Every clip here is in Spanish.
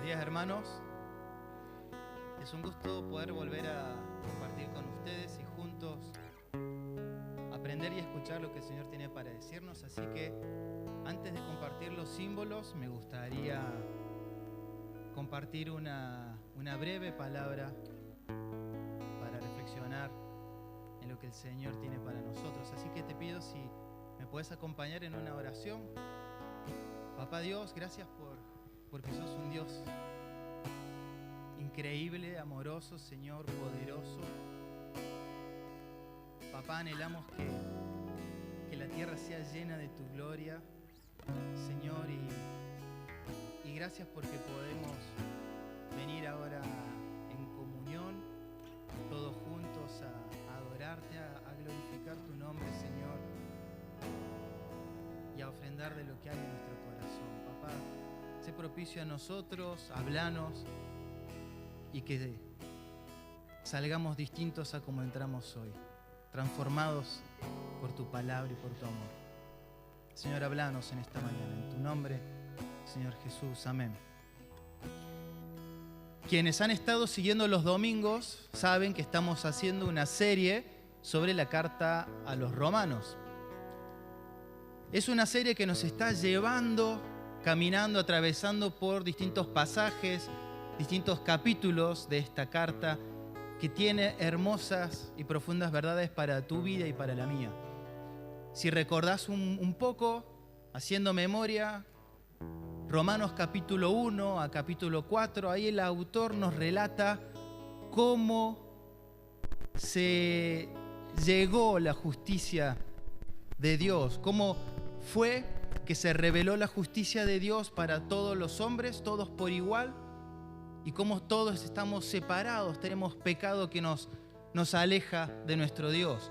días, hermanos. Es un gusto poder volver a compartir con ustedes y juntos aprender y escuchar lo que el Señor tiene para decirnos. Así que antes de compartir los símbolos, me gustaría compartir una breve palabra para reflexionar en lo que el Señor tiene para nosotros. Así que te pido si me puedes acompañar en una oración. Papá Dios, gracias porque sos un Dios increíble, amoroso, Señor, poderoso. Papá, anhelamos que la tierra sea llena de tu gloria, Señor, y gracias porque podemos venir ahora en comunión, todos juntos a adorarte, a glorificar tu nombre, Señor, y a ofrendar de lo que hay en nuestro corazón. Papá, sé propicio a nosotros, hablanos, y que salgamos distintos a como entramos hoy, transformados por tu palabra y por tu amor. Señor, háblanos en esta mañana, en tu nombre, Señor Jesús, amén. Quienes han estado siguiendo los domingos saben que estamos haciendo una serie sobre la carta a los romanos. Es una serie que nos está llevando, caminando, atravesando por distintos pasajes, distintos capítulos de esta carta que tiene hermosas y profundas verdades para tu vida y para la mía. Si recordás un poco, haciendo memoria, Romanos capítulo 1 a capítulo 4, ahí el autor nos relata cómo se llegó la justicia de Dios, cómo fue que se reveló la justicia de Dios para todos los hombres, todos por igual, y cómo todos estamos separados, tenemos pecado que nos aleja de nuestro Dios.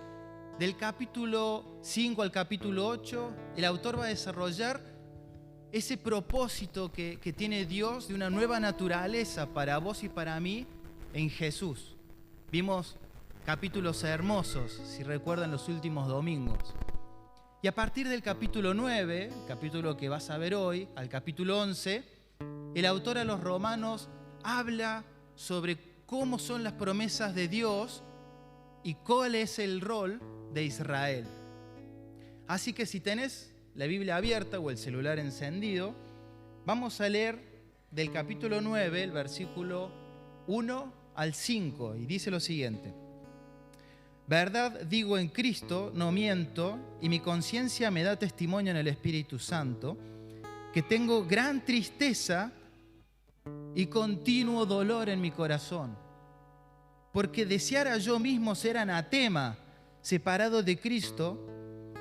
Del capítulo 5 al capítulo 8, el autor va a desarrollar ese propósito que tiene Dios de una nueva naturaleza para vos y para mí en Jesús. Vimos capítulos hermosos, si recuerdan los últimos domingos. Y a partir del capítulo 9, el capítulo que vas a ver hoy, al capítulo 11, el autor a los romanos habla sobre cómo son las promesas de Dios y cuál es el rol de Israel. Así que si tenés la Biblia abierta o el celular encendido, vamos a leer del capítulo 9, el versículo 1 al 5, y dice lo siguiente: verdad digo en Cristo, no miento, y mi conciencia me da testimonio en el Espíritu Santo, que tengo gran tristeza y continuo dolor en mi corazón, porque deseara yo mismo ser anatema, separado de Cristo,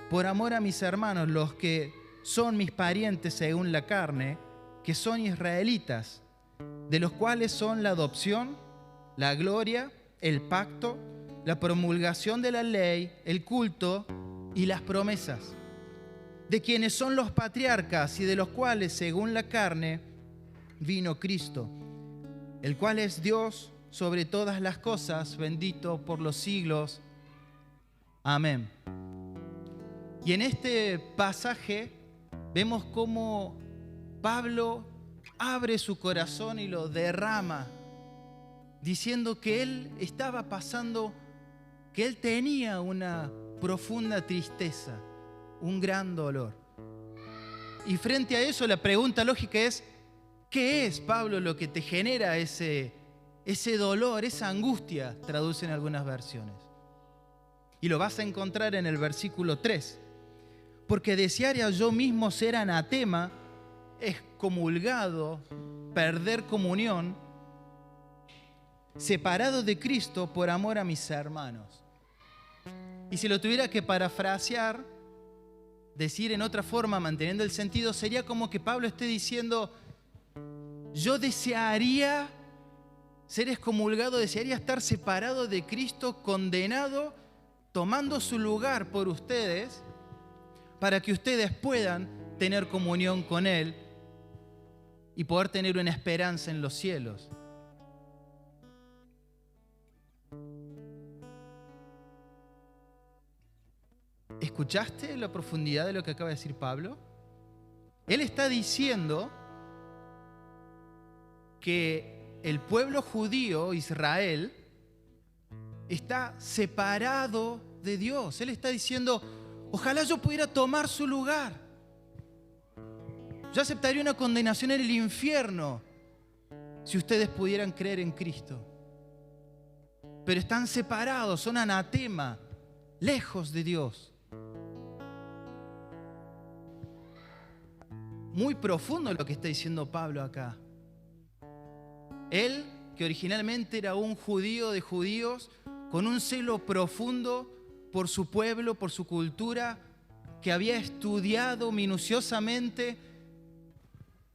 por amor a mis hermanos, los que son mis parientes según la carne, que son israelitas, de los cuales son la adopción, la gloria, el pacto, la promulgación de la ley, el culto y las promesas, de quienes son los patriarcas y de los cuales, según la carne, vino Cristo, el cual es Dios sobre todas las cosas, bendito por los siglos. Amén. Y en este pasaje vemos cómo Pablo abre su corazón y lo derrama, diciendo que él estaba pasando, que él tenía una profunda tristeza, un gran dolor. Y frente a eso la pregunta lógica es: ¿qué es, Pablo, lo que te genera ese dolor, esa angustia? Traducen algunas versiones. Y lo vas a encontrar en el versículo 3. Porque desearía yo mismo ser anatema, excomulgado, perder comunión, separado de Cristo por amor a mis hermanos. Y si lo tuviera que parafrasear, decir en otra forma, manteniendo el sentido, sería como que Pablo esté diciendo: yo desearía ser excomulgado, desearía estar separado de Cristo, condenado, tomando su lugar por ustedes, para que ustedes puedan tener comunión con Él y poder tener una esperanza en los cielos. ¿Escuchaste la profundidad de lo que acaba de decir Pablo? Él está diciendo que el pueblo judío, Israel, está separado de Dios. Él está diciendo, ojalá yo pudiera tomar su lugar. Yo aceptaría una condenación en el infierno si ustedes pudieran creer en Cristo. Pero están separados, son anatema, lejos de Dios. Muy profundo lo que está diciendo Pablo acá. Él, que originalmente era un judío de judíos, con un celo profundo por su pueblo, por su cultura, que había estudiado minuciosamente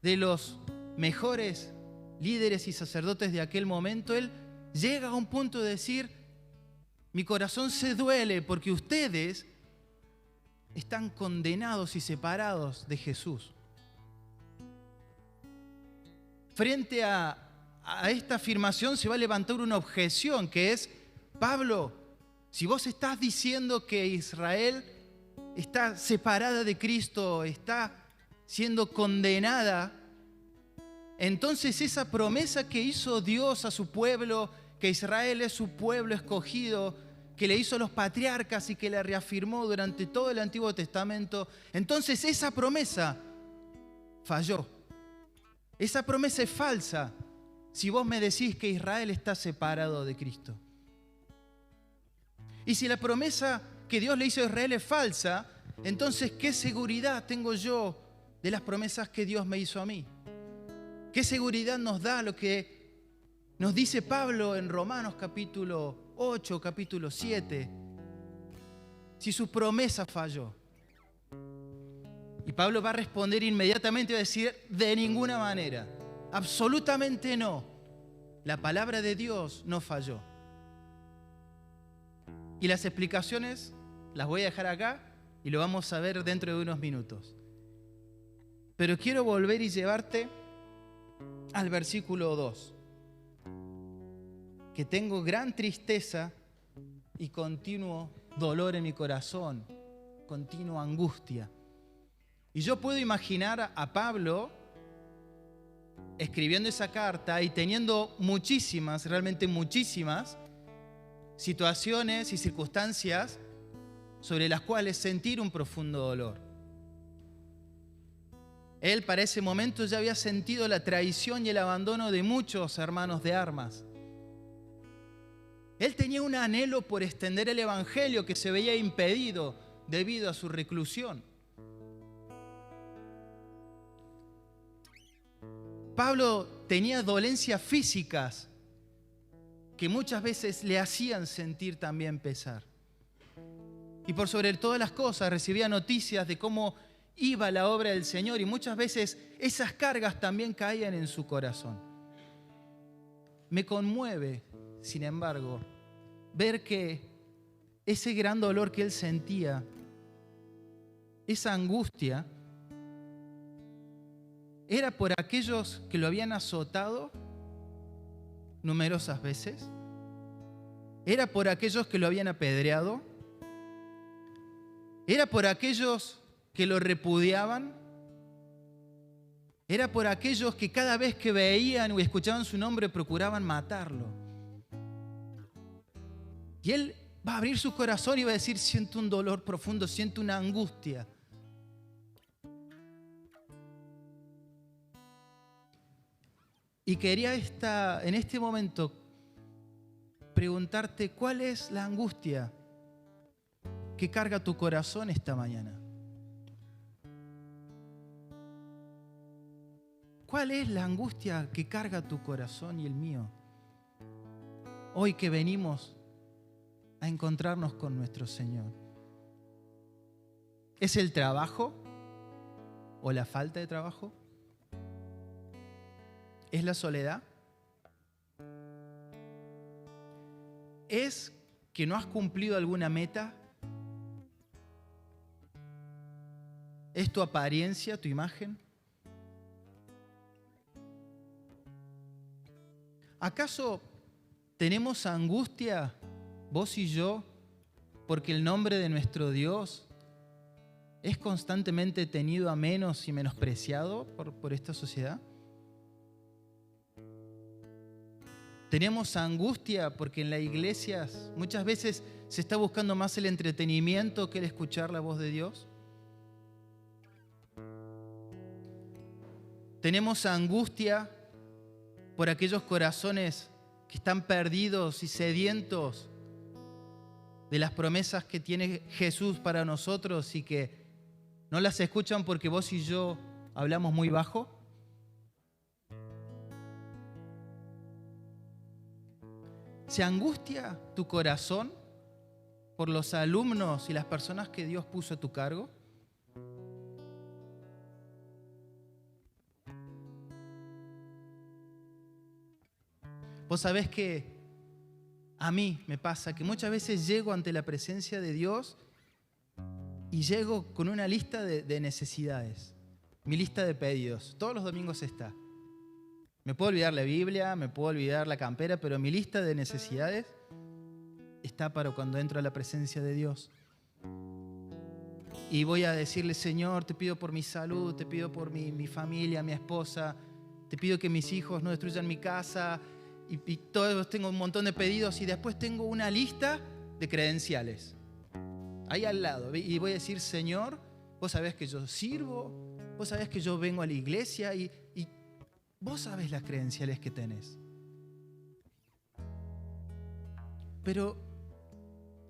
de los mejores líderes y sacerdotes de aquel momento, él llega a un punto de decir, mi corazón se duele porque ustedes están condenados y separados de Jesús. Frente a esta afirmación se va a levantar una objeción que es, Pablo, si vos estás diciendo que Israel está separada de Cristo, está siendo condenada, entonces esa promesa que hizo Dios a su pueblo, que Israel es su pueblo escogido, que le hizo a los patriarcas y que le reafirmó durante todo el Antiguo Testamento, entonces esa promesa falló. Esa promesa es falsa si vos me decís que Israel está separado de Cristo. Y si la promesa que Dios le hizo a Israel es falsa, entonces ¿qué seguridad tengo yo de las promesas que Dios me hizo a mí? ¿Qué seguridad nos da lo que nos dice Pablo en Romanos capítulo 8, capítulo 7? Si su promesa falló. Y Pablo va a responder inmediatamente y va a decir, de ninguna manera, absolutamente no. La palabra de Dios no falló. Y las explicaciones las voy a dejar acá y lo vamos a ver dentro de unos minutos. Pero quiero volver y llevarte al versículo 2. Que tengo gran tristeza y continuo dolor en mi corazón, continua angustia. Y yo puedo imaginar a Pablo escribiendo esa carta y teniendo muchísimas, realmente muchísimas, situaciones y circunstancias sobre las cuales sentir un profundo dolor. Él para ese momento ya había sentido la traición y el abandono de muchos hermanos de armas. Él tenía un anhelo por extender el evangelio que se veía impedido debido a su reclusión. Pablo tenía dolencias físicas que muchas veces le hacían sentir también pesar. Y por sobre todas las cosas recibía noticias de cómo iba la obra del Señor y muchas veces esas cargas también caían en su corazón. Me conmueve, sin embargo, ver que ese gran dolor que él sentía, esa angustia, era por aquellos que lo habían azotado numerosas veces, era por aquellos que lo habían apedreado, era por aquellos que lo repudiaban, era por aquellos que cada vez que veían o escuchaban su nombre procuraban matarlo. Y él va a abrir su corazón y va a decir, siento un dolor profundo, siento una angustia. Y quería en este momento preguntarte, ¿cuál es la angustia que carga tu corazón esta mañana? ¿Cuál es la angustia que carga tu corazón y el mío? Hoy que venimos a encontrarnos con nuestro Señor. ¿Es el trabajo o la falta de trabajo? ¿Es la soledad? ¿Es que no has cumplido alguna meta? ¿Es tu apariencia, tu imagen? ¿Acaso tenemos angustia, vos y yo, porque el nombre de nuestro Dios es constantemente tenido a menos y menospreciado por esta sociedad? Tenemos angustia porque en las iglesias muchas veces se está buscando más el entretenimiento que el escuchar la voz de Dios. Tenemos angustia por aquellos corazones que están perdidos y sedientos de las promesas que tiene Jesús para nosotros y que no las escuchan porque vos y yo hablamos muy bajo. ¿Se angustia tu corazón por los alumnos y las personas que Dios puso a tu cargo? Vos sabés que a mí me pasa que muchas veces llego ante la presencia de Dios y llego con una lista de necesidades, mi lista de pedidos. Todos los domingos está. Me puedo olvidar la Biblia, me puedo olvidar la campera, pero mi lista de necesidades está para cuando entro a la presencia de Dios. Y voy a decirle, Señor, te pido por mi salud, te pido por mi familia, mi esposa, te pido que mis hijos no destruyan mi casa. Y todos tengo un montón de pedidos y después tengo una lista de credenciales ahí al lado. Y voy a decir, Señor, vos sabés que yo sirvo, vos sabés que yo vengo a la iglesia y vos sabés las credenciales que tenés. Pero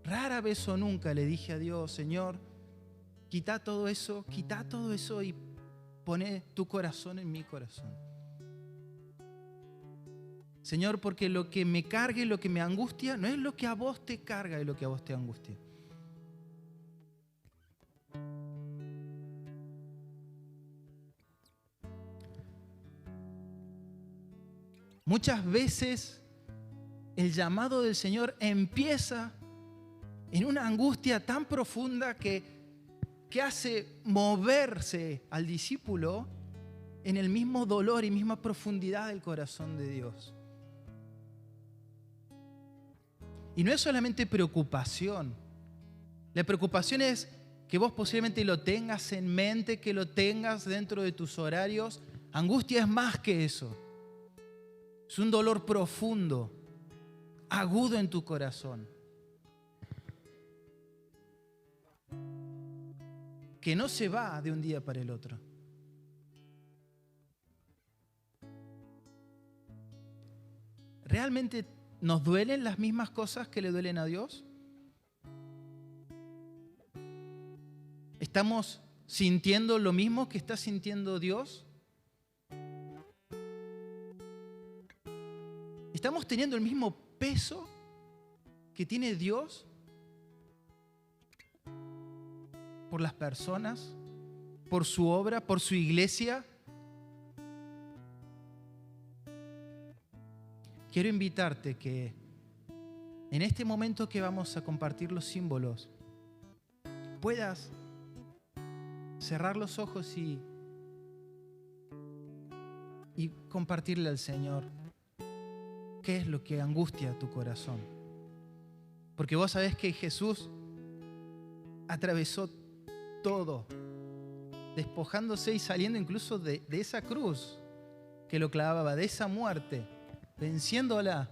rara vez o nunca le dije a Dios, Señor, quita todo eso y poné tu corazón en mi corazón. Señor, porque lo que me carga y lo que me angustia no es lo que a vos te carga y lo que a vos te angustia. Muchas veces el llamado del Señor empieza en una angustia tan profunda que hace moverse al discípulo en el mismo dolor y misma profundidad del corazón de Dios. Y no es solamente preocupación. La preocupación es que vos posiblemente lo tengas en mente, que lo tengas dentro de tus horarios. Angustia es más que eso. Es un dolor profundo, agudo en tu corazón, que no se va de un día para el otro. ¿Realmente nos duelen las mismas cosas que le duelen a Dios? ¿Estamos sintiendo lo mismo que está sintiendo Dios? ¿Estamos teniendo el mismo peso que tiene Dios por las personas, por su obra, por su iglesia? Quiero invitarte que en este momento que vamos a compartir los símbolos, puedas cerrar los ojos y compartirle al Señor qué es lo que angustia tu corazón. Porque vos sabés que Jesús atravesó todo, despojándose y saliendo incluso de esa cruz que lo clavaba, de esa muerte, venciéndola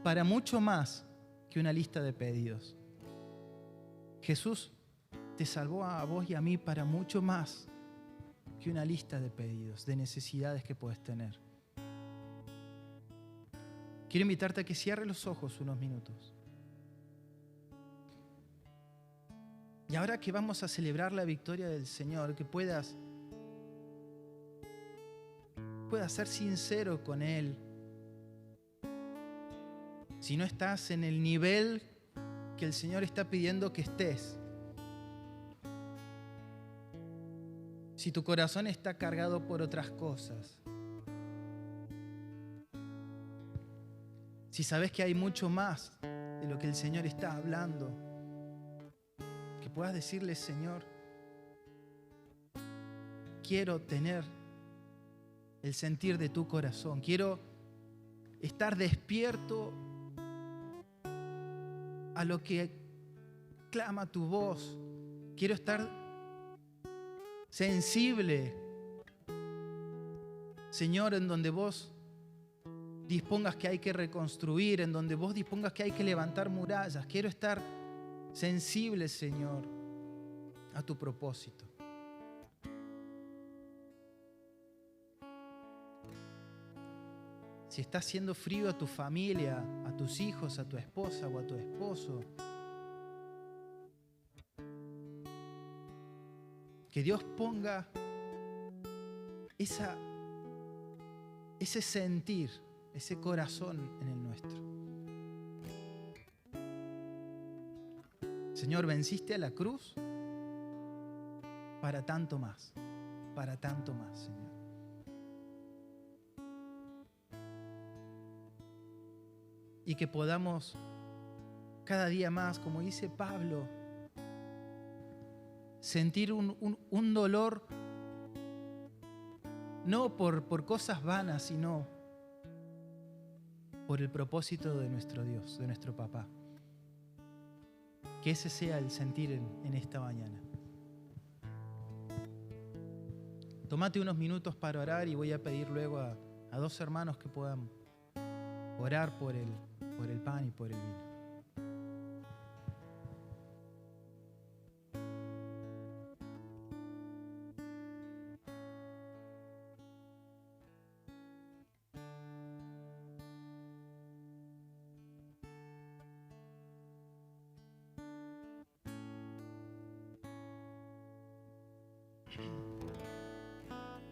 para mucho más que una lista de pedidos. Jesús te salvó a vos y a mí para mucho más que una lista de pedidos, de necesidades que puedes tener. Quiero invitarte a que cierres los ojos unos minutos. Y ahora que vamos a celebrar la victoria del Señor, que puedas ser sincero con Él. Si no estás en el nivel que el Señor está pidiendo que estés, si tu corazón está cargado por otras cosas, si sabes que hay mucho más de lo que el Señor está hablando, que puedas decirle, Señor, quiero tener el sentir de tu corazón, quiero estar despierto a lo que clama tu voz, quiero estar sensible, Señor, en donde vos dispongas que hay que reconstruir, en donde vos dispongas que hay que levantar murallas. Quiero estar sensible, Señor, a tu propósito. Si está haciendo frío a tu familia, a tus hijos, a tu esposa o a tu esposo, que Dios ponga ese sentir, ese corazón en el nuestro. Señor, venciste a la cruz para tanto más, Señor. Y que podamos cada día más, como dice Pablo, sentir un dolor no por cosas vanas, sino por el propósito de nuestro Dios, de nuestro Papá. Que ese sea el sentir en esta mañana. Tómate unos minutos para orar y voy a pedir luego a dos hermanos que puedan orar por el pan y por el vino.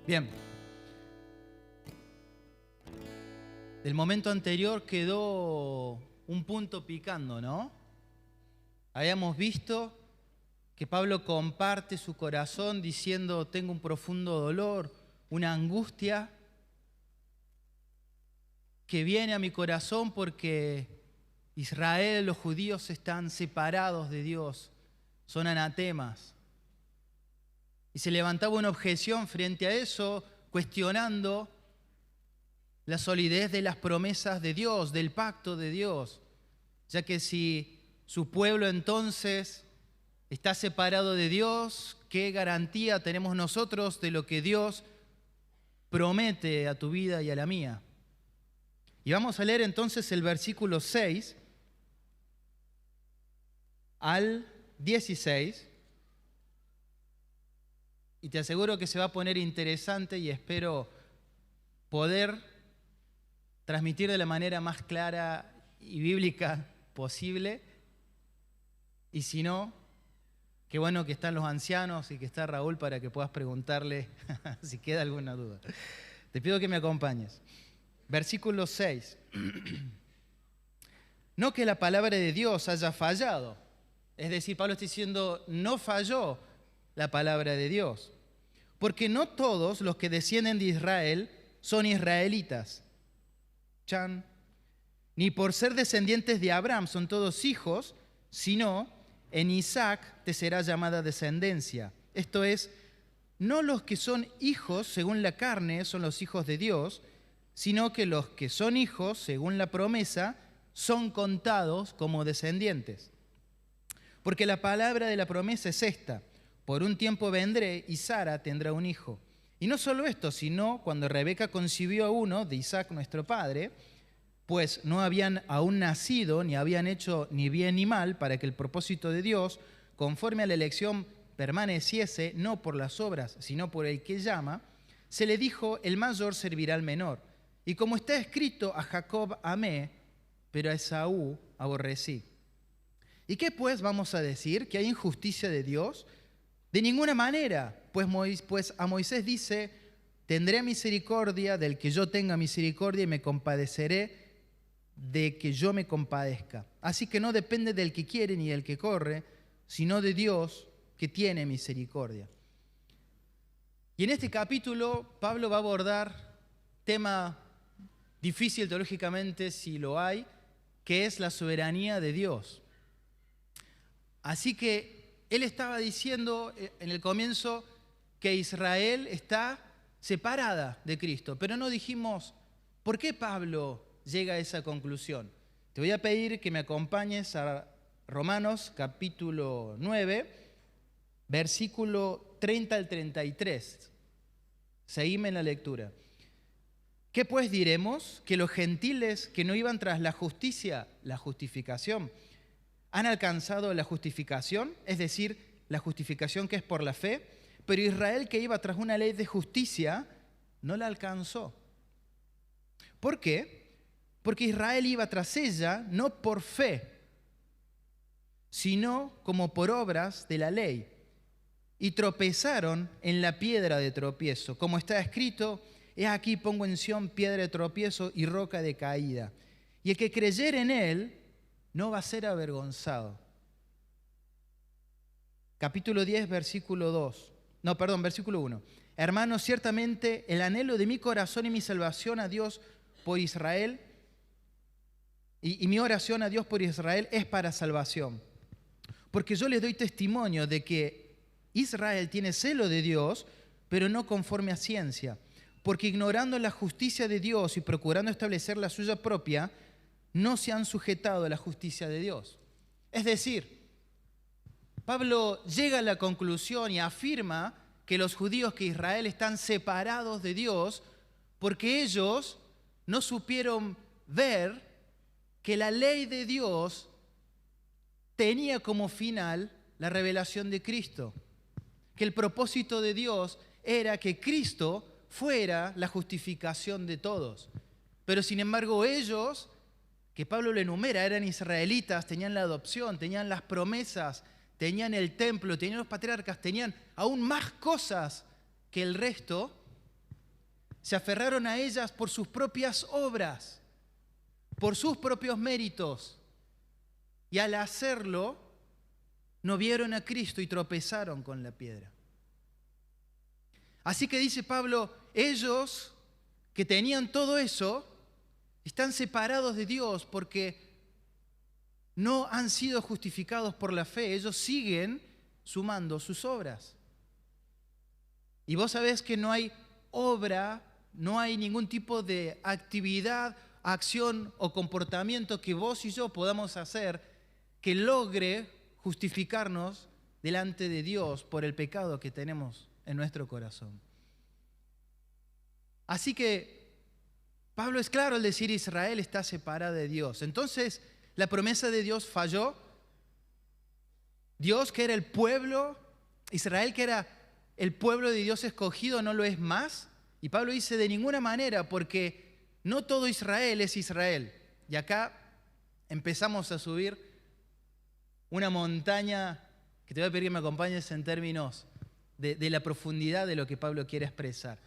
Bien. Del momento anterior quedó un punto picando, ¿no? Habíamos visto que Pablo comparte su corazón diciendo: tengo un profundo dolor, una angustia que viene a mi corazón porque Israel, los judíos están separados de Dios, son anatemas. Y se levantaba una objeción frente a eso, cuestionando la solidez de las promesas de Dios, del pacto de Dios, ya que si su pueblo entonces está separado de Dios, ¿qué garantía tenemos nosotros de lo que Dios promete a tu vida y a la mía? Y vamos a leer entonces el versículo 6 al 16. Y te aseguro que se va a poner interesante y espero poder transmitir de la manera más clara y bíblica posible. Y si no, qué bueno que están los ancianos y que está Raúl para que puedas preguntarle si queda alguna duda. Te pido que me acompañes. Versículo 6. No que la palabra de Dios haya fallado. Es decir, Pablo está diciendo, no falló la palabra de Dios. Porque no todos los que descienden de Israel son israelitas. Chan. Ni por ser descendientes de Abraham son todos hijos, sino en Isaac te será llamada descendencia. Esto es, no los que son hijos según la carne son los hijos de Dios, sino que los que son hijos según la promesa son contados como descendientes. Porque la palabra de la promesa es esta: por un tiempo vendré y Sara tendrá un hijo. Y no solo esto, sino cuando Rebeca concibió a uno de Isaac nuestro padre, pues no habían aún nacido, ni habían hecho ni bien ni mal, para que el propósito de Dios, conforme a la elección, permaneciese, no por las obras, sino por el que llama, se le dijo: el mayor servirá al menor. Y como está escrito, a Jacob amé, pero a Esaú aborrecí. ¿Y qué pues vamos a decir? ¿Que hay injusticia de Dios? De ninguna manera, pues a Moisés dice: tendré misericordia del que yo tenga misericordia y me compadeceré de que yo me compadezca. Así que no depende del que quiere ni del que corre, sino de Dios que tiene misericordia. Y en este capítulo Pablo va a abordar tema difícil teológicamente, si lo hay, que es la soberanía de Dios. Así que él estaba diciendo en el comienzo que Israel está separada de Cristo, pero no dijimos por qué Pablo llega a esa conclusión. Te voy a pedir que me acompañes a Romanos capítulo 9, versículo 30 al 33. Seguime en la lectura. ¿Qué pues diremos? ¿Que los gentiles que no iban tras la justicia, la justificación, han alcanzado la justificación? Es decir, la justificación que es por la fe. Pero Israel, que iba tras una ley de justicia, no la alcanzó. ¿Por qué? Porque Israel iba tras ella no por fe, sino como por obras de la ley. Y tropezaron en la piedra de tropiezo. Como está escrito: he aquí pongo en Sión piedra de tropiezo y roca de caída. Y el que creyere en él no va a ser avergonzado. Capítulo 10, versículo 1. Hermanos, ciertamente el anhelo de mi corazón y mi salvación a Dios por Israel, y mi oración a Dios por Israel es para salvación. Porque yo les doy testimonio de que Israel tiene celo de Dios, pero no conforme a ciencia. Porque ignorando la justicia de Dios y procurando establecer la suya propia, no se han sujetado a la justicia de Dios. Es decir, Pablo llega a la conclusión y afirma que los judíos, que Israel, están separados de Dios porque ellos no supieron ver que la ley de Dios tenía como final la revelación de Cristo. Que el propósito de Dios era que Cristo fuera la justificación de todos. Pero sin embargo ellos, que Pablo lo enumera, eran israelitas, tenían la adopción, tenían las promesas, tenían el templo, tenían los patriarcas, tenían aún más cosas que el resto, se aferraron a ellas por sus propias obras, por sus propios méritos. Y al hacerlo, no vieron a Cristo y tropezaron con la piedra. Así que dice Pablo, ellos que tenían todo eso, están separados de Dios porque no han sido justificados por la fe. Ellos siguen sumando sus obras. Y vos sabés que no hay obra, no hay ningún tipo de actividad, acción o comportamiento que vos y yo podamos hacer que logre justificarnos delante de Dios por el pecado que tenemos en nuestro corazón. Así que Pablo es claro al decir Israel está separada de Dios. Entonces, la promesa de Dios falló. Dios, que era el pueblo, Israel, que era el pueblo de Dios escogido, no lo es más. Y Pablo dice de ninguna manera, porque no todo Israel es Israel. Y acá empezamos a subir una montaña que te voy a pedir que me acompañes en términos de la profundidad de lo que Pablo quiere expresar.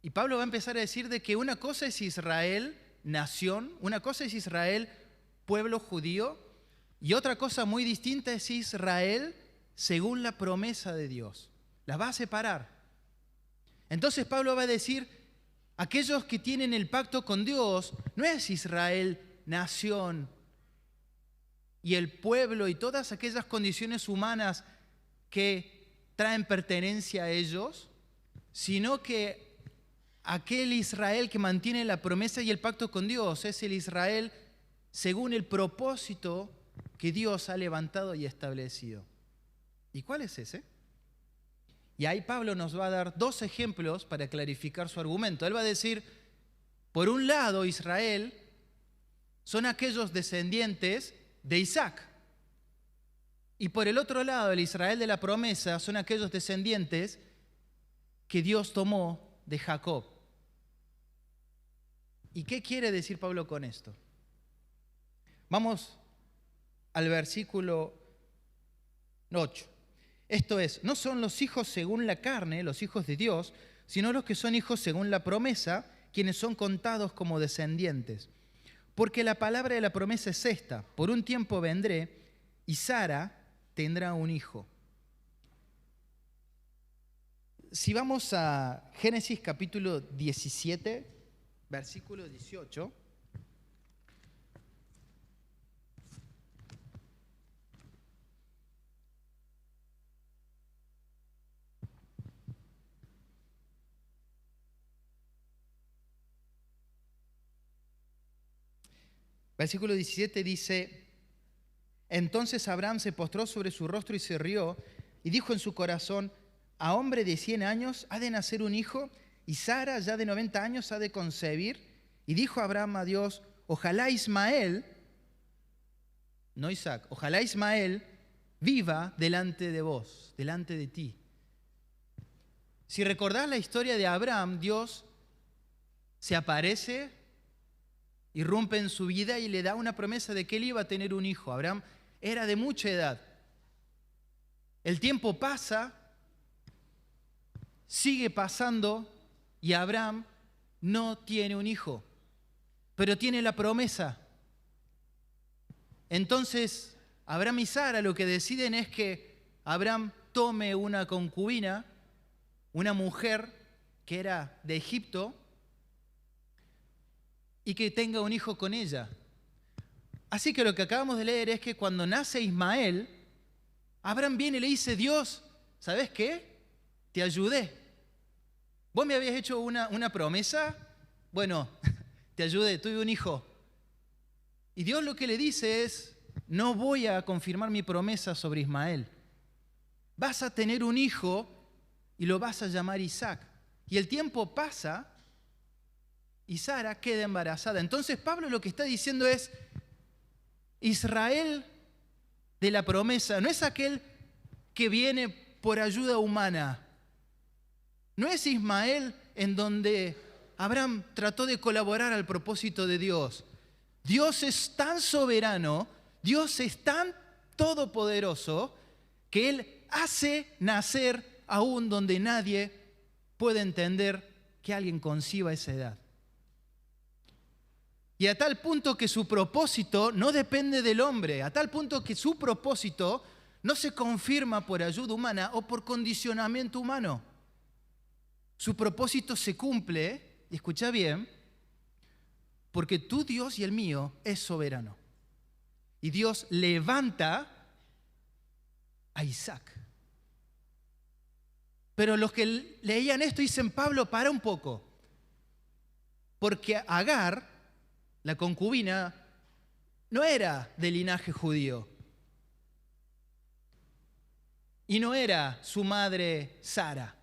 Y Pablo va a empezar a decir de que una cosa es Israel, nación, una cosa es Israel, pueblo judío, y otra cosa muy distinta es Israel según la promesa de Dios. Las va a separar. Entonces Pablo va a decir, aquellos que tienen el pacto con Dios, no es Israel, nación, y el pueblo y todas aquellas condiciones humanas que traen pertenencia a ellos, sino que aquel Israel que mantiene la promesa y el pacto con Dios es el Israel según el propósito que Dios ha levantado y establecido. ¿Y cuál es ese? Y ahí Pablo nos va a dar dos ejemplos para clarificar su argumento. Él va a decir, por un lado, Israel son aquellos descendientes de Isaac. Y por el otro lado, el Israel de la promesa son aquellos descendientes que Dios tomó de Jacob. ¿Y qué quiere decir Pablo con esto? Vamos al versículo 8. Esto es, no son los hijos según la carne, los hijos de Dios, sino los que son hijos según la promesa, quienes son contados como descendientes. Porque la palabra de la promesa es esta: por un tiempo vendré y Sara tendrá un hijo. Si vamos a Génesis capítulo 17, versículo 18. Versículo 17 dice, entonces Abraham se postró sobre su rostro y se rió y dijo en su corazón, a hombre de 100 años ha de nacer un hijo, y Sara, ya de 90 años, ha de concebir. Y dijo Abraham a Dios, ojalá Ismael, no Isaac, ojalá Ismael viva delante de vos, delante de ti. Si recordás la historia de Abraham, Dios se aparece, irrumpe en su vida y le da una promesa de que él iba a tener un hijo. Abraham era de mucha edad. El tiempo pasa, sigue pasando y Abraham no tiene un hijo, pero tiene la promesa. Entonces, Abraham y Sara lo que deciden es que Abraham tome una concubina, una mujer que era de Egipto, y que tenga un hijo con ella. Así que lo que acabamos de leer es que cuando nace Ismael, Abraham viene y le dice, Dios, ¿sabes qué? Te ayudé. Vos me habías hecho una promesa, bueno, te ayudé, tuve un hijo. Y Dios lo que le dice es, no voy a confirmar mi promesa sobre Ismael. Vas a tener un hijo y lo vas a llamar Isaac. Y el tiempo pasa y Sara queda embarazada. Entonces Pablo lo que está diciendo es, Israel de la promesa no es aquel que viene por ayuda humana. No es Ismael en donde Abraham trató de colaborar al propósito de Dios. Dios es tan soberano, Dios es tan todopoderoso, que Él hace nacer aún donde nadie puede entender que alguien conciba esa edad. Y a tal punto que su propósito no depende del hombre, a tal punto que su propósito no se confirma por ayuda humana o por condicionamiento humano. Su propósito se cumple, y escucha bien, porque tu Dios y el mío es soberano. Y Dios levanta a Isaac. Pero los que leían esto dicen, Pablo, para un poco. Porque Agar, la concubina, no era de linaje judío. Y no era su madre Sara.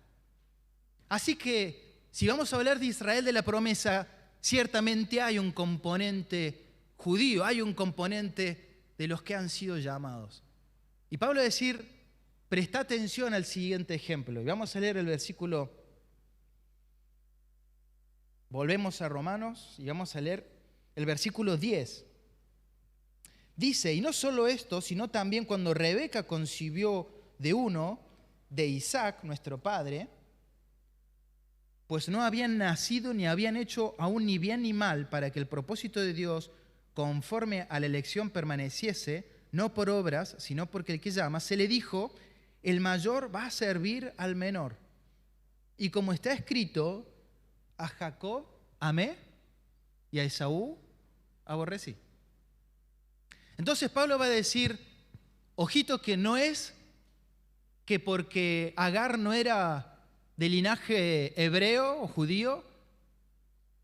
Así que, si vamos a hablar de Israel de la promesa, ciertamente hay un componente judío, hay un componente de los que han sido llamados. Y Pablo va a decir, presta atención al siguiente ejemplo. Y vamos a leer el versículo. Volvemos a Romanos y vamos a leer el versículo 10. Dice, y no solo esto, sino también cuando Rebeca concibió de uno, de Isaac, nuestro padre, pues no habían nacido ni habían hecho aún ni bien ni mal para que el propósito de Dios, conforme a la elección, permaneciese, no por obras, sino porque el que llama, se le dijo, el mayor va a servir al menor. Y como está escrito, a Jacob amé y a Esaú aborrecí. Entonces Pablo va a decir, ojito que no es que porque Agar no era de linaje hebreo o judío,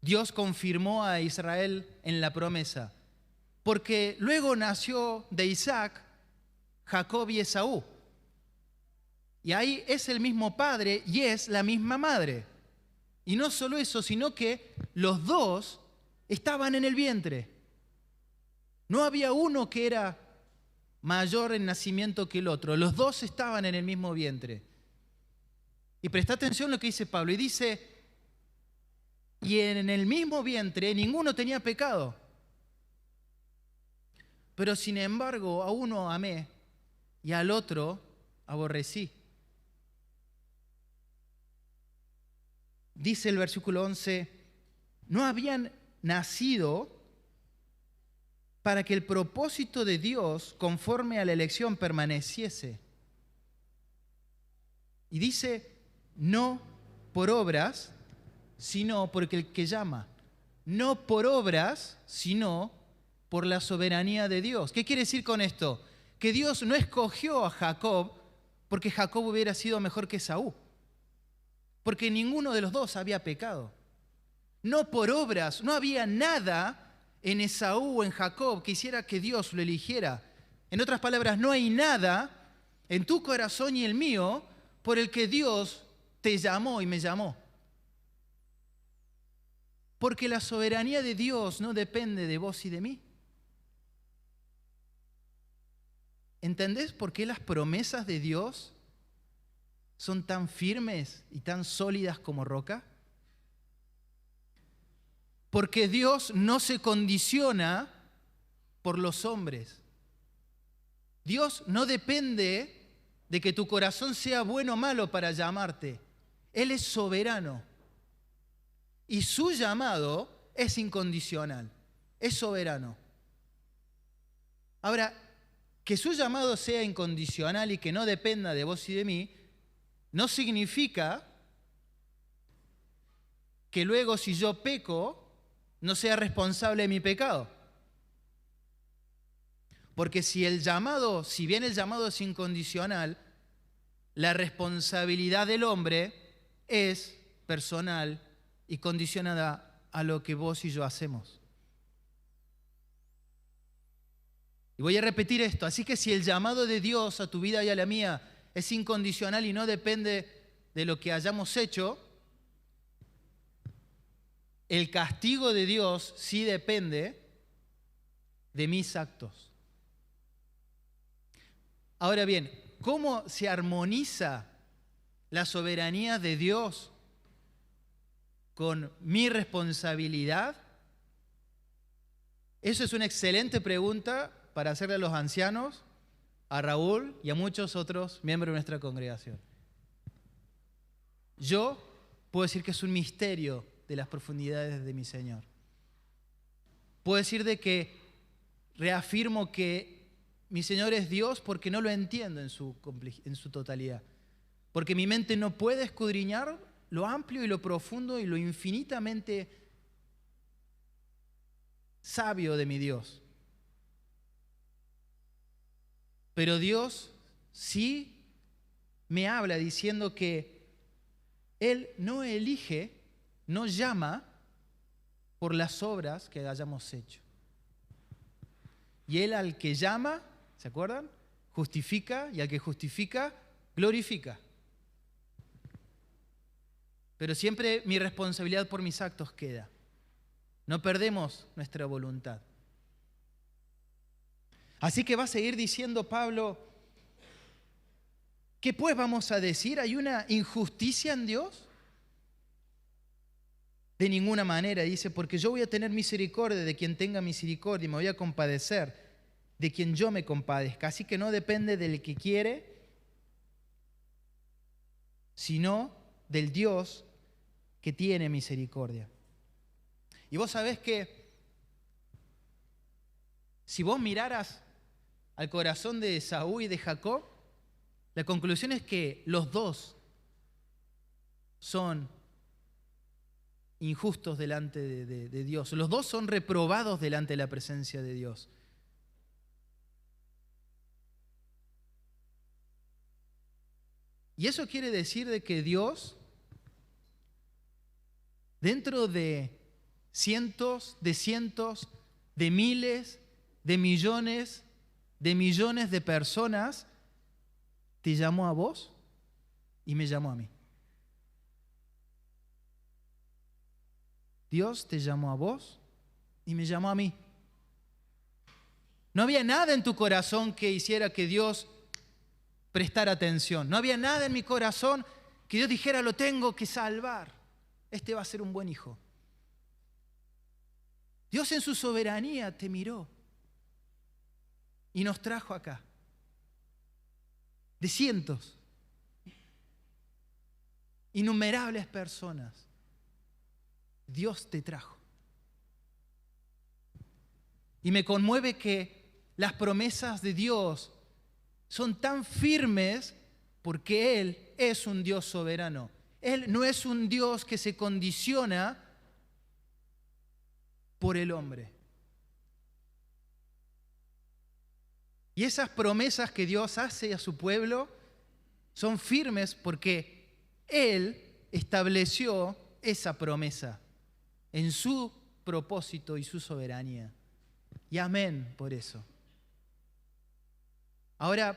Dios confirmó a Israel en la promesa. Porque luego nació de Isaac, Jacob y Esaú. Y ahí es el mismo padre y es la misma madre. Y no solo eso, sino que los dos estaban en el vientre. No había uno que era mayor en nacimiento que el otro. Los dos estaban en el mismo vientre. Y presta atención a lo que dice Pablo. Y dice, y en el mismo vientre ninguno tenía pecado. Pero sin embargo, a uno amé y al otro aborrecí. Dice el versículo 11, no habían nacido para que el propósito de Dios, conforme a la elección, permaneciese. Y dice, no por obras, sino porque el que llama. No por obras, sino por la soberanía de Dios. ¿Qué quiere decir con esto? Que Dios no escogió a Jacob porque Jacob hubiera sido mejor que Esaú. Porque ninguno de los dos había pecado. No por obras, no había nada en Esaú o en Jacob que hiciera que Dios lo eligiera. En otras palabras, no hay nada en tu corazón y el mío por el que Dios te llamó y me llamó. Porque la soberanía de Dios no depende de vos y de mí. ¿Entendés por qué las promesas de Dios son tan firmes y tan sólidas como roca? Porque Dios no se condiciona por los hombres. Dios no depende de que tu corazón sea bueno o malo para llamarte. Él es soberano. Y su llamado es incondicional, es soberano. Ahora, que su llamado sea incondicional y que no dependa de vos y de mí, no significa que luego si yo peco, no sea responsable de mi pecado. Porque si bien el llamado es incondicional, la responsabilidad del hombre es personal y condicionada a lo que vos y yo hacemos. Y voy a repetir esto. Así que si el llamado de Dios a tu vida y a la mía es incondicional y no depende de lo que hayamos hecho, el castigo de Dios sí depende de mis actos. Ahora bien, ¿cómo se armoniza la soberanía de Dios con mi responsabilidad? Eso es una excelente pregunta para hacerle a los ancianos, a Raúl y a muchos otros miembros de nuestra congregación. Yo puedo decir que es un misterio de las profundidades de mi Señor. Puedo decir de que reafirmo que mi Señor es Dios porque no lo entiendo en su totalidad. Porque mi mente no puede escudriñar lo amplio y lo profundo y lo infinitamente sabio de mi Dios. Pero Dios sí me habla diciendo que Él no elige, no llama por las obras que hayamos hecho. Y Él al que llama, ¿se acuerdan? Justifica, y al que justifica, glorifica. Pero siempre mi responsabilidad por mis actos queda. No perdemos nuestra voluntad. Así que va a seguir diciendo Pablo, ¿qué pues vamos a decir? ¿Hay una injusticia en Dios? De ninguna manera, dice, porque yo voy a tener misericordia de quien tenga misericordia y me voy a compadecer de quien yo me compadezca. Así que no depende del que quiere, sino del Dios que tiene misericordia. Y vos sabés que si vos miraras al corazón de Esaú y de Jacob, la conclusión es que los dos son injustos delante de Dios. Los dos son reprobados delante de la presencia de Dios. Y eso quiere decir de que Dios, dentro de cientos, de miles, de millones de personas, te llamó a vos y me llamó a mí. Dios te llamó a vos y me llamó a mí. No había nada en tu corazón que hiciera que Dios prestara atención. No había nada en mi corazón que Dios dijera, lo tengo que salvar. Este va a ser un buen hijo. Dios en su soberanía te miró y nos trajo acá. De cientos, innumerables personas. Dios te trajo. Y me conmueve que las promesas de Dios son tan firmes porque Él es un Dios soberano. Él no es un Dios que se condiciona por el hombre. Y esas promesas que Dios hace a su pueblo son firmes porque Él estableció esa promesa en su propósito y su soberanía. Y amén por eso. Ahora,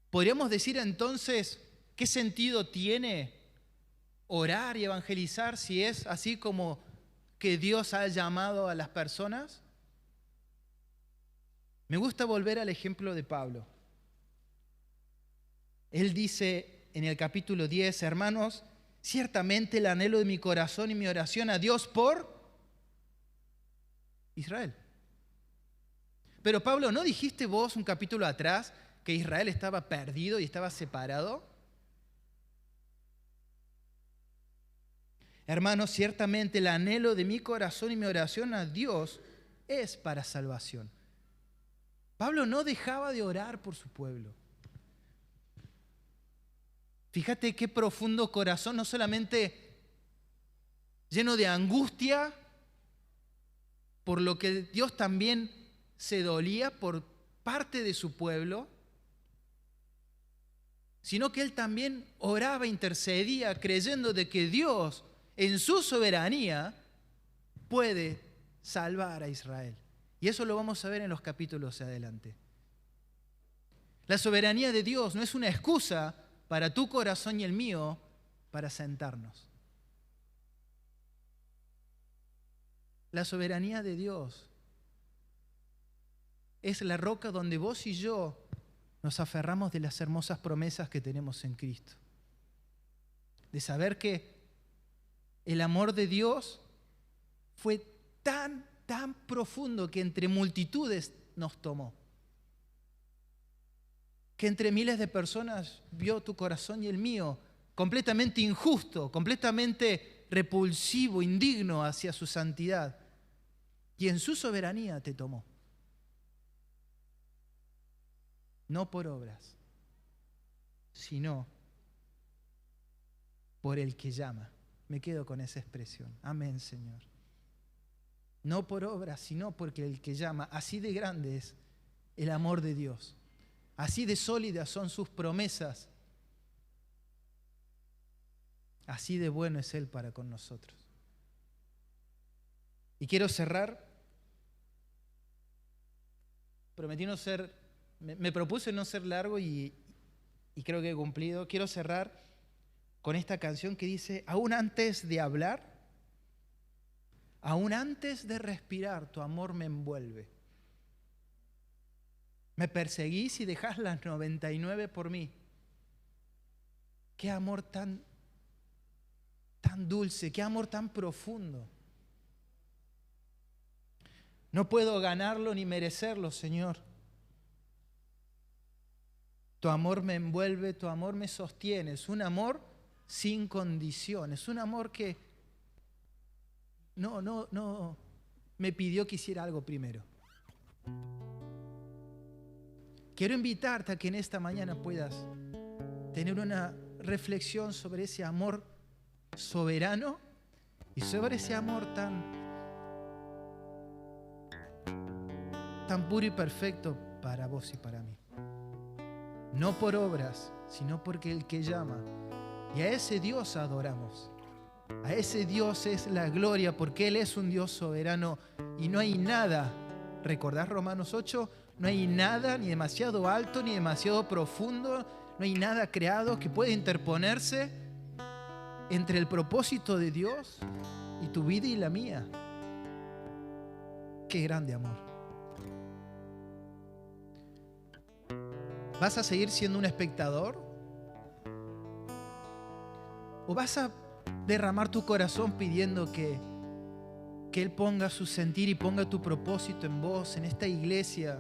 ¿podríamos decir entonces qué sentido tiene orar y evangelizar si es así como que Dios ha llamado a las personas? Me gusta volver al ejemplo de Pablo. Él dice en el capítulo 10, hermanos, ciertamente el anhelo de mi corazón y mi oración a Dios por Israel. Pero Pablo, ¿no dijiste vos un capítulo atrás que Israel estaba perdido y estaba separado? Hermanos, ciertamente el anhelo de mi corazón y mi oración a Dios es para salvación. Pablo no dejaba de orar por su pueblo. Fíjate qué profundo corazón, no solamente lleno de angustia, por lo que Dios también se dolía por parte de su pueblo, sino que él también oraba, intercedía, creyendo de que Dios, en su soberanía, puede salvar a Israel. Y eso lo vamos a ver en los capítulos de adelante. La soberanía de Dios no es una excusa para tu corazón y el mío para sentarnos. La soberanía de Dios es la roca donde vos y yo nos aferramos de las hermosas promesas que tenemos en Cristo. De saber que el amor de Dios fue tan profundo que entre multitudes nos tomó. Que entre miles de personas vio tu corazón y el mío completamente injusto, completamente repulsivo, indigno hacia su santidad. Y en su soberanía te tomó. No por obras, sino por el que llama. Me quedo con esa expresión. Amén, Señor. No por obras, sino porque el que llama. Así de grande es el amor de Dios. Así de sólidas son sus promesas. Así de bueno es Él para con nosotros. Y quiero cerrar. Me propuse no ser largo y creo que he cumplido. Quiero cerrar con esta canción que dice, aún antes de hablar, aún antes de respirar, tu amor me envuelve. Me perseguís y dejás las 99 por mí. Qué amor tan dulce, qué amor tan profundo. No puedo ganarlo ni merecerlo, Señor. Tu amor me envuelve, tu amor me sostiene. Es un amor sin condiciones. Un amor que no me pidió que hiciera algo primero. Quiero invitarte a que en esta mañana puedas tener una reflexión sobre ese amor soberano y sobre ese amor tan puro y perfecto para vos y para mí. No por obras, sino porque el que llama. Y a ese Dios adoramos. A ese Dios es la gloria porque Él es un Dios soberano y no hay nada, ¿recordás Romanos 8? No hay nada ni demasiado alto ni demasiado profundo, no hay nada creado que pueda interponerse entre el propósito de Dios y tu vida y la mía. Qué grande amor. ¿Vas a seguir siendo un espectador? ¿O vas a derramar tu corazón pidiendo que Él ponga su sentir y ponga tu propósito en vos, en esta iglesia?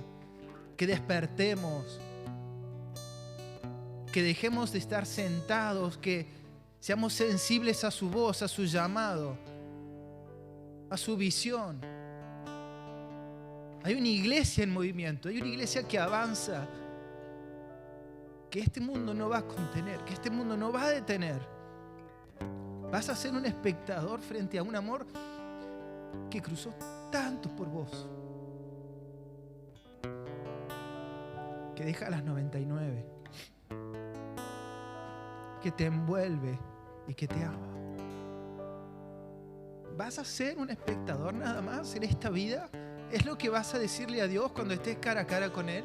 Que despertemos, que dejemos de estar sentados, que seamos sensibles a su voz, a su llamado, a su visión. Hay una iglesia en movimiento, hay una iglesia que avanza, que este mundo no va a contener, que este mundo no va a detener. Vas a ser un espectador frente a un amor que cruzó tanto por vos, que deja las 99, que te envuelve y que te ama. ¿Vas a ser un espectador nada más en esta vida? ¿Es lo que vas a decirle a Dios cuando estés cara a cara con Él?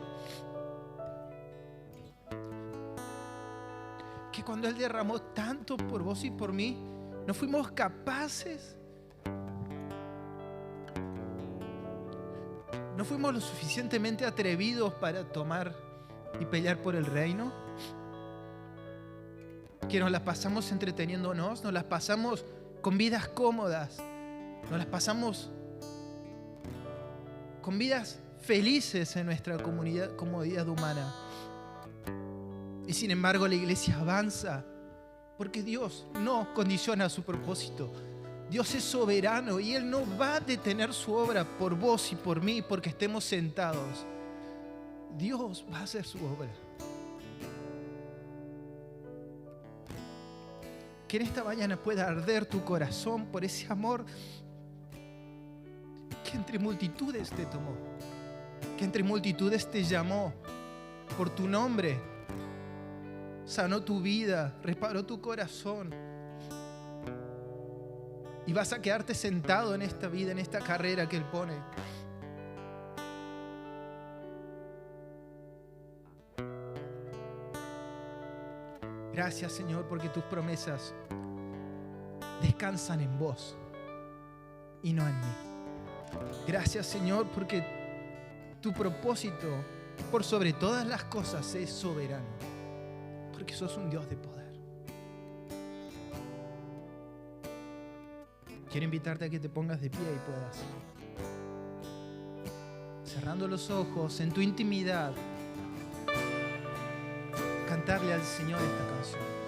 que cuando Él derramó tanto por vos y por mí, no fuimos capaces, no fuimos lo suficientemente atrevidos para tomar y pelear por el reino? Que nos las pasamos entreteniéndonos, nos las pasamos con vidas cómodas, nos las pasamos con vidas felices en nuestra comodidad humana. Y sin embargo la iglesia avanza porque Dios no condiciona su propósito. Dios es soberano y Él no va a detener su obra por vos y por mí porque estemos sentados. Dios va a hacer su obra. Que en esta mañana pueda arder tu corazón por ese amor que entre multitudes te tomó, que entre multitudes te llamó por tu nombre, sanó tu vida, reparó tu corazón. Y vas a quedarte sentado en esta vida, en esta carrera que Él pone. Gracias, Señor, porque tus promesas descansan en vos y no en mí. Gracias, Señor, porque tu propósito por sobre todas las cosas es soberano, porque sos un Dios de poder. Quiero invitarte a que te pongas de pie y puedas, cerrando los ojos, en tu intimidad, cantarle al Señor esta canción.